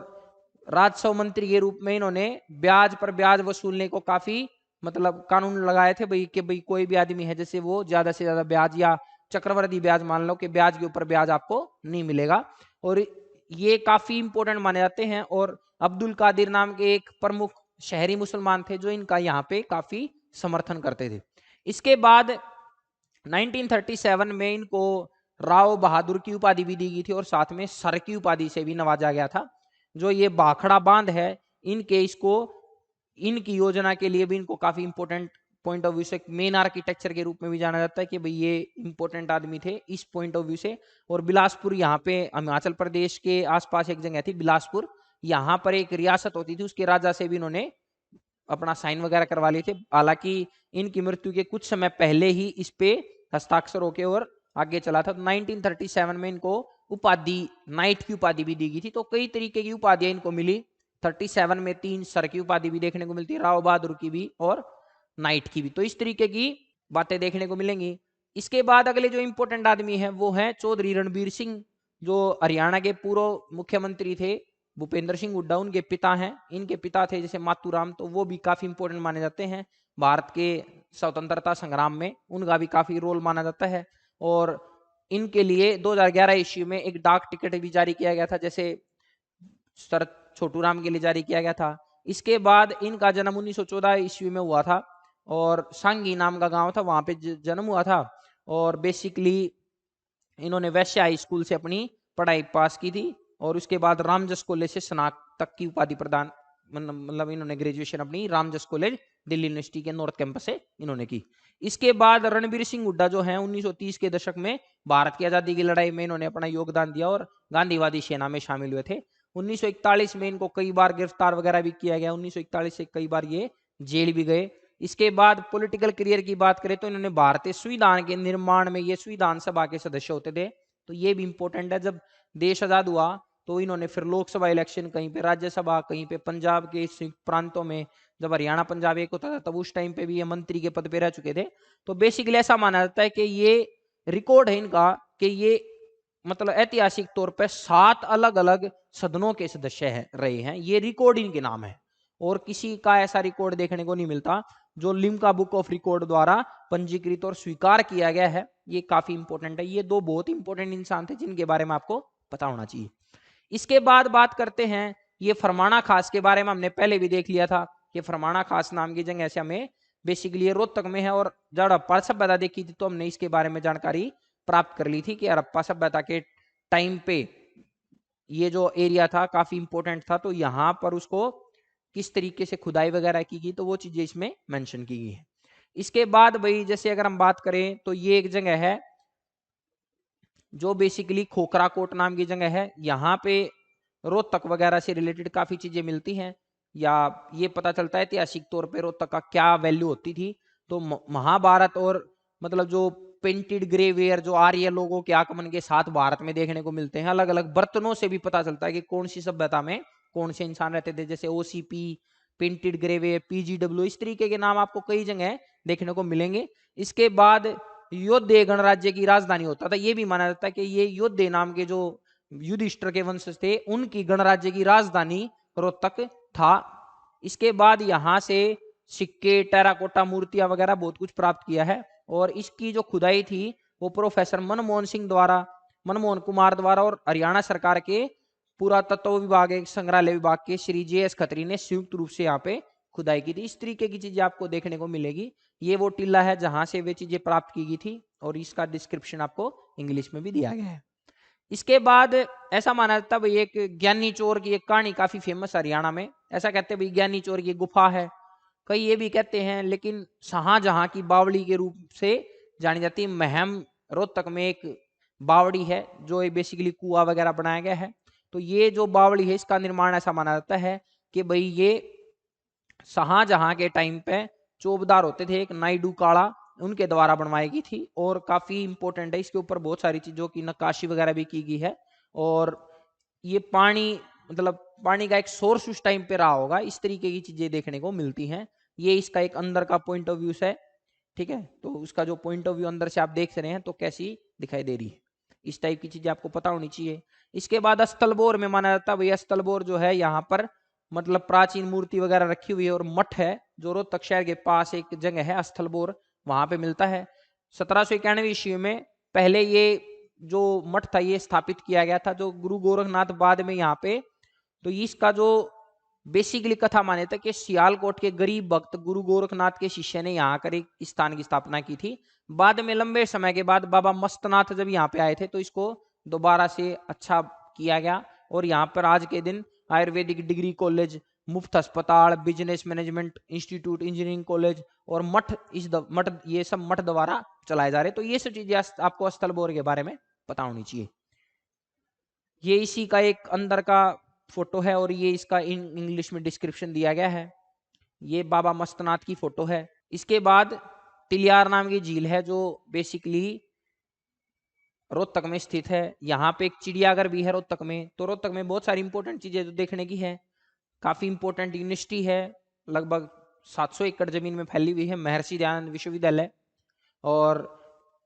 राजस्व मंत्री के रूप में इन्होंने ब्याज पर ब्याज वसूलने को काफी मतलब कानून लगाए थे भाई कि भाई कोई भी आदमी है जैसे वो ज्यादा से ज्यादा ब्याज या चक्रवृद्धि ब्याज मान लो कि ब्याज के ऊपर ब्याज आपको नहीं मिलेगा। और ये काफी इंपॉर्टेंट माने जाते हैं। और अब्दुल कादिर नाम के एक प्रमुख शहरी मुसलमान थे जो इनका यहाँ पे काफी समर्थन करते थे। इसके बाद 1937 में इनको राव बहादुर की उपाधि भी दी गई थी और साथ में सर की उपाधि से भी नवाजा गया था। जो ये भाखड़ा बांध है इनके इसको इनकी योजना के लिए भी इनको काफी इंपॉर्टेंट पॉइंट ऑफ व्यू से मेन आर्किटेक्चर के रूप में भी जाना जाता है कि भाई ये इंपॉर्टेंट आदमी थे इस पॉइंट ऑफ व्यू से। और बिलासपुर यहाँ पे हिमाचल प्रदेश के आसपास एक जगह थी बिलासपुर, यहाँ पर एक रियासत होती थी, उसके राजा से भी इन्होंने अपना साइन वगैरह करवा लिए थे। हालांकि इनकी मृत्यु के कुछ समय पहले ही इस पे हस्ताक्षर होके और आगे चला था। 1937 में इनको उपाधि नाइट की उपाधि भी दी गई थी। तो कई तरीके की उपाधियां इनको मिली। 37 में 3 सर की उपाधि भी देखने को मिलती है, राव बहादुर की भी और नाइट की भी। तो इस तरीके की बातें देखने को मिलेंगी। इसके बाद अगले जो इंपॉर्टेंट आदमी है वो है चौधरी रणबीर सिंह, जो हरियाणा के पूर्व मुख्यमंत्री थे भूपेंद्र सिंह हुड्डा, उनके पिता हैं। इनके पिता थे जैसे मातूराम, तो वो भी काफी इंपॉर्टेंट माने जाते हैं भारत के स्वतंत्रता संग्राम में, उनका भी काफी रोल माना जाता है। और इनके लिए 2011 ईस्वी में एक डाक टिकट भी जारी किया गया था, जैसे सर छोटू राम के लिए जारी किया गया था। इसके बाद इनका जन्म 1914 ईस्वी में हुआ था और सांगी नाम का गांव था, वहां पे जन्म हुआ था। और बेसिकली इन्होंने वैश्य हाई स्कूल से अपनी पढ़ाई पास की थी और उसके बाद रामजस कॉलेज से स्नातक की उपाधि प्रदान मतलब इन्होंने ग्रेजुएशन अपनी रामजस कॉलेज दिल्ली यूनिवर्सिटी के नॉर्थ कैंपस से इन्होंने की। इसके बाद रणबीर सिंह हुड्डा जो है 1930 के दशक में भारत की आजादी की लड़ाई में इन्होंने अपना योगदान दिया और गांधीवादी सेना में शामिल हुए थे। 1941 में इनको कई बार गिरफ्तार वगैरह भी किया गया, 1941 से कई बार ये जेल भी गए। इसके बाद पॉलिटिकल करियर की बात करें तो इन्होंने भारतीय संविधान के निर्माण में ये संविधान सभा के सदस्य होते थे, तो ये भी इंपॉर्टेंट है। जब देश आजाद हुआ तो इन्होंने फिर लोकसभा इलेक्शन, कहीं पे राज्यसभा, कहीं पे पंजाब के संयुक्त प्रांतों में, जब हरियाणा पंजाब एक होता था तब उस टाइम पे भी ये मंत्री के पद पे रह चुके थे। तो बेसिकली ऐसा माना जाता है कि ये रिकॉर्ड है इनका कि ये मतलब ऐतिहासिक तौर पर 7 अलग अलग सदनों के सदस्य रहे हैं, ये रिकॉर्ड इनके नाम है और किसी का ऐसा रिकॉर्ड देखने को नहीं मिलता। जो लिम्का बुक ऑफ रिकॉर्ड द्वारा पंजीकृत और स्वीकार किया गया है। ये काफी इंपॉर्टेंट है। ये दो बहुत इंपॉर्टेंट इंसान थे जिनके बारे में आपको पता होना चाहिए। इसके बाद बात करते हैं ये फरमाना खास के बारे में। हमने पहले भी देख लिया था कि फरमाना खास नाम की जगह से हमें बेसिकली ये रोहतक में है। और जब हड़प्पा सभ्यता देखी थी तो हमने इसके बारे में जानकारी प्राप्त कर ली थी कि हड़प्पा सभ्यता के टाइम पे ये जो एरिया था काफी इंपॉर्टेंट था। तो यहाँ पर उसको किस तरीके से खुदाई वगैरह की गई तो वो चीजें इसमें मेंशन की गई है। इसके बाद भाई जैसे अगर हम बात करें तो ये एक जगह है जो बेसिकली खोखरा कोट नाम की जगह है। यहाँ पे रोहतक वगैरह से रिलेटेड काफी चीजें मिलती हैं या ये पता चलता है ऐतिहासिक तौर पे रोहतक का क्या वैल्यू होती थी। तो महाभारत और मतलब जो पेंटेड ग्रेवेयर जो आर्य लोगों के आगमन के साथ भारत में देखने को मिलते हैं, अलग अलग बर्तनों से भी पता चलता है कि कौन सी सभ्यता में कौन से इंसान रहते थे। जैसे ओसीपी, पेंटेड ग्रेवेयर, पीजीडब्ल्यू, इस तरीके के नाम आपको कई जगह देखने को मिलेंगे। इसके बाद योद्धे गणराज्य की राजधानी होता था। ये भी माना जाता है कि ये योद्धे नाम के जो युधिष्ठिर के वंश थे उनकी गणराज्य की राजधानी रोहतक था। इसके बाद यहाँ से सिक्के, टेराकोटा मूर्तियां वगैरह बहुत कुछ प्राप्त किया है। और इसकी जो खुदाई थी वो प्रोफेसर मनमोहन कुमार द्वारा और हरियाणा सरकार के पुरातत्व विभाग, एक संग्रहालय विभाग के श्री JS खत्री ने संयुक्त रूप से यहाँ पे खुदाई की थी। इस तरीके की चीजें आपको देखने को मिलेगी। ये वो टीला है जहां से वे चीजें प्राप्त की गई थी और इसका डिस्क्रिप्शन आपको इंग्लिश में भी दिया गया है। इसके बाद ऐसा माना जाता है एक ज्ञानी चोर की एक कहानी काफी फेमस हरियाणा में। ऐसा कहते हैं भाई ज्ञानी चोर की गुफा है, कई ये भी कहते हैं, लेकिन शाहजहां की बावड़ी के रूप से जानी जाती है। महम रोहतक में एक बावड़ी है जो बेसिकली कुआं वगैरह बनाया गया है। तो ये जो बावड़ी है इसका निर्माण ऐसा माना जाता है कि भाई ये शाहजहां के टाइम पे चौबदार होते थे एक नायडू काड़ा, उनके द्वारा बनवाई गई थी और काफी इंपॉर्टेंट है। इसके ऊपर बहुत सारी चीजों की नक्काशी वगैरह भी की गई है। और ये पानी मतलब पानी का एक सोर्स उस टाइम पे रहा होगा, इस तरीके की चीजें देखने को मिलती हैं। ये इसका एक अंदर का पॉइंट ऑफ व्यू है, ठीक है। तो उसका जो पॉइंट ऑफ व्यू अंदर से आप देख रहे हैं तो कैसी दिखाई दे रही है, इस टाइप की चीजें आपको पता होनी चाहिए। इसके बाद स्थलबोर में माना जाता है भैया स्थलबोर जो है यहाँ पर मतलब प्राचीन मूर्ति वगैरह रखी हुई है और मठ है जो रोहतक शहर के पास एक जगह है स्थलबोर, वहां पे मिलता है। 1791 ईस्वी में पहले ये जो मठ था ये स्थापित किया गया था जो गुरु गोरखनाथ बाद में यहाँ पे। तो इसका जो बेसिकली कथा माने था कि सियालकोट के गरीब भक्त गुरु गोरखनाथ के शिष्य ने यहाँ कर एक स्थान की स्थापना की थी। बाद में लंबे समय के बाद बाबा मस्तनाथ जब यहाँ पे आए थे तो इसको दोबारा से अच्छा किया गया और यहाँ पर आज के दिन आयुर्वेदिक डिग्री कॉलेज, मुफ्त अस्पताल, business management institute, engineering college और मठ मठ ये सब मठ द्वारा चलाए जा रहे। तो ये सब चीजें आपको स्थलबोर के बारे में पता होनी चाहिए। ये इसी का एक अंदर का फोटो है और ये इसका इंग्लिश में डिस्क्रिप्शन दिया गया है। ये बाबा मस्तनाथ की फोटो है। इसके बाद तिलियार नाम की झील है जो बेसिकली रोहतक में स्थित है। यहाँ पे एक चिड़ियाघर भी है रोहतक में। तो रोहतक में बहुत सारी इंपॉर्टेंट चीजें जो देखने की है। काफी इंपॉर्टेंट यूनिवर्सिटी है, लगभग 700 एकड़ जमीन में फैली हुई है, महर्षि दयानंद विश्वविद्यालय। और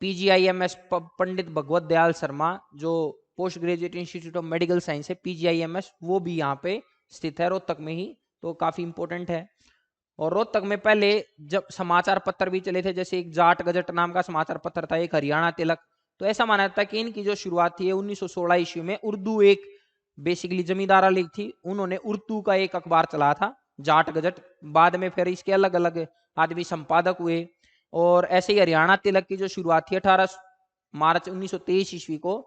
PGIMS पंडित भगवत दयाल शर्मा जो post graduate institute of medical science है PGIMS, वो भी यहाँ पे स्थित है रोहतक में ही। तो काफी इंपॉर्टेंट है। और रोहतक में पहले जब समाचार पत्र भी चले थे, जैसे एक जाट गजट नाम का समाचार पत्र था, एक हरियाणा तिलक। तो ऐसा माना जाता है कि इनकी जो शुरुआत थी 1916 ईस्वी में उर्दू एक बेसिकली जमींदारा लीग थी, उन्होंने उर्दू का एक अखबार चलाया था जाट गजट। बाद में फिर इसके अलग अलग आदमी संपादक हुए और ऐसे ही हरियाणा तिलक की जो शुरुआत थी 18 मार्च 1923 ईस्वी को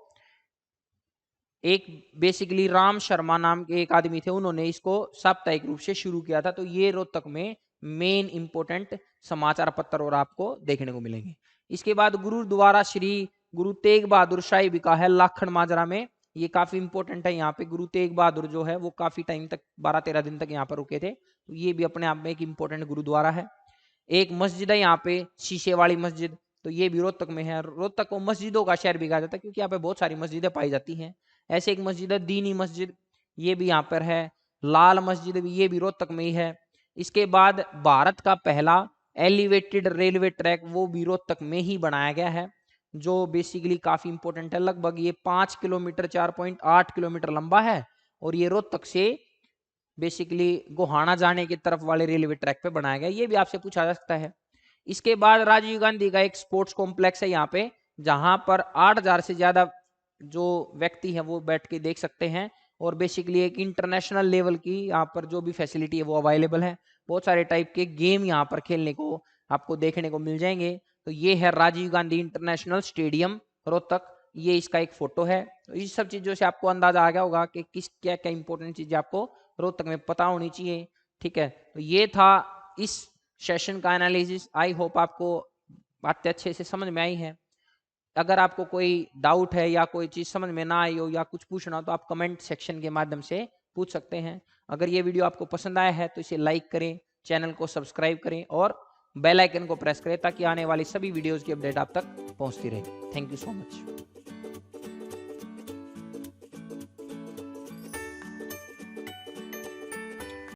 एक बेसिकली राम शर्मा नाम के एक आदमी थे, उन्होंने इसको साप्ताहिक रूप से शुरू किया था। तो ये रोहतक में मेन इंपोर्टेंट समाचार पत्र और आपको देखने को मिलेंगे। इसके बाद गुरुद्वारा श्री गुरु तेग बहादुर शाही भी का है लाखन माजरा में। ये काफी इंपॉर्टेंट है। यहाँ पे गुरु तेग बहादुर जो है वो काफी टाइम तक 12-13 दिन तक यहाँ पर रुके थे। तो ये भी अपने आप में एक इंपॉर्टेंट गुरुद्वारा है। एक मस्जिद है यहाँ पे शीशे वाली मस्जिद, तो ये भी रोहतक में है। रोहतक को मस्जिदों का शहर भी कहा जाता है क्योंकि यहाँ पे बहुत सारी मस्जिदें पाई जाती हैं। ऐसे एक मस्जिद है दीनी मस्जिद, ये भी यहाँ पर है। लाल मस्जिद भी, ये भी रोहतक में ही है। इसके बाद भारत का पहला एलिवेटेड रेलवे ट्रैक वो भी रोहतक में ही बनाया गया है, जो बेसिकली काफी इंपॉर्टेंट है। लगभग ये 5 किलोमीटर 4.8 किलोमीटर लंबा है और ये रोहतक से बेसिकली गोहाना जाने की तरफ वाले रेलवे ट्रैक पे बनाया गया, ये भी आपसे पूछा जा सकता है। इसके बाद राजीव गांधी का एक स्पोर्ट्स कॉम्प्लेक्स है यहाँ पे, जहां पर 8,000 से ज्यादा जो व्यक्ति हैं वो बैठ के देख सकते हैं, और बेसिकली एक इंटरनेशनल लेवल की यहाँ पर जो भी फैसिलिटी है वो अवेलेबल है। बहुत सारे टाइप के गेम यहाँ पर खेलने को आपको देखने को मिल जाएंगे। तो ये है राजीव गांधी इंटरनेशनल स्टेडियम रोहतक, ये इसका एक फोटो है। तो इस सब चीजों से आपको अंदाजा आ गया होगा कि किस क्या क्या इंपॉर्टेंट चीजें आपको रोहतक में पता होनी चाहिए। ठीक है, तो ये था इस सेशन का एनालिसिस। आई होप आपको बातें अच्छे से समझ में आई हैं। अगर आपको कोई डाउट है या कोई चीज समझ में ना आई हो या कुछ पूछना हो तो आप कमेंट सेक्शन के माध्यम से पूछ सकते हैं। अगर ये वीडियो आपको पसंद आया है तो इसे लाइक करें, चैनल को सब्सक्राइब करें और बेल आइकन को प्रेस करें ताकि आने वाली सभी वीडियोस की अपडेट आप तक पहुंचती रहे। Thank you so much.